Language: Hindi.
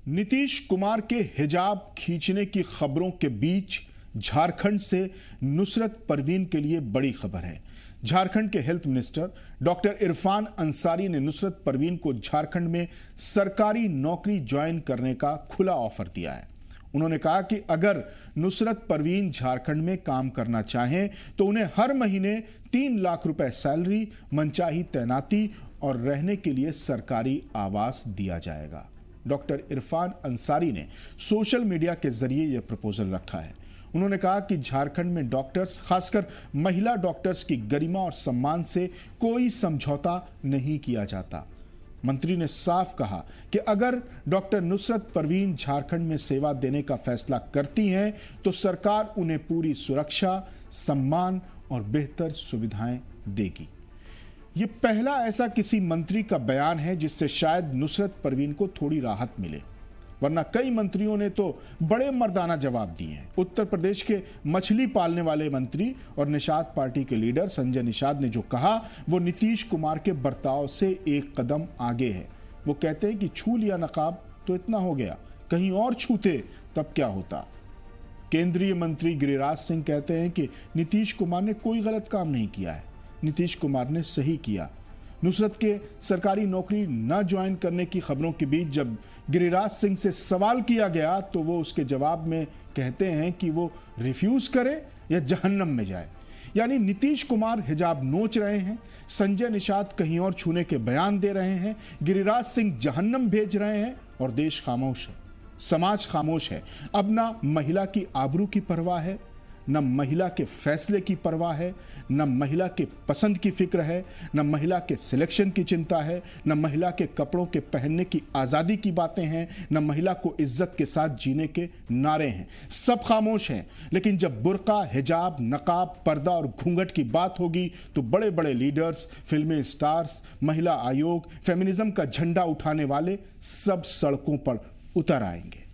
नीतीश कुमार के हिजाब खींचने की खबरों के बीच झारखंड से नुसरत परवीन के लिए बड़ी खबर है। झारखंड के health minister doctor Irfan Ansari ने नुसरत परवीन को झारखंड में सरकारी नौकरी ज्वाइन करने का खुला ऑफर दिया है। उन्होंने कहा कि अगर नुसरत परवीन झारखंड में काम करना चाहें तो उन्हें हर महीने 3 लाख रुपए सैलरी, मनचाही तैनाती और रहने के लिए सरकारी आवास दिया जाएगा। डॉक्टर इरफान अंसारी ने सोशल मीडिया के जरिए यह प्रपोजल रखा है। उन्होंने कहा कि झारखंड में डॉक्टर्स, खासकर महिला डॉक्टर्स की गरिमा और सम्मान से कोई समझौता नहीं किया जाता। मंत्री ने साफ कहा कि अगर डॉक्टर नुसरत परवीन झारखंड में सेवा देने का फैसला करती हैं तो सरकार उन्हें पूरी सुरक्षा, सम्मान और बेहतर सुविधाएं देगी। ये पहला ऐसा किसी मंत्री का बयान है जिससे शायद नुसरत परवीन को थोड़ी राहत मिले, वरना कई मंत्रियों ने तो बड़े मर्दाना जवाब दिए हैं। उत्तर प्रदेश के मछली पालने वाले मंत्री और निषाद पार्टी के लीडर संजय निषाद ने जो कहा वो नीतीश कुमार के बर्ताव से एक कदम आगे है। वो कहते हैं कि छू लिया नकाब तो इतना हो गया, कहीं और छूते तब क्या होता। केंद्रीय मंत्री गिरिराज सिंह कहते हैं कि नीतीश कुमार ने कोई गलत काम नहीं किया है, नीतीश कुमार ने सही किया। नुसरत के सरकारी नौकरी न ज्वाइन करने की खबरों के बीच जब गिरिराज सिंह से सवाल किया गया तो वो उसके जवाब में कहते हैं कि वो रिफ्यूज करे या जहन्नम में जाए। यानी नीतीश कुमार हिजाब नोच रहे हैं, संजय निषाद कहीं और छूने के बयान दे रहे हैं, गिरिराज सिंह जहन्नम भेज रहे हैं और देश खामोश है, समाज खामोश है। अब ना महिला की आबरू की परवाह है, न महिला के फैसले की परवाह है, न महिला के पसंद की फिक्र है, न महिला के सिलेक्शन की चिंता है, न महिला के कपड़ों के पहनने की आज़ादी की बातें हैं, न महिला को इज्जत के साथ जीने के नारे हैं। सब खामोश हैं। लेकिन जब बुर्का, हिजाब, नकाब, पर्दा और घूंघट की बात होगी तो बड़े बड़े लीडर्स, फिल्मी स्टार्स, महिला आयोग, फेमिनिज्म का झंडा उठाने वाले सब सड़कों पर उतर आएंगे।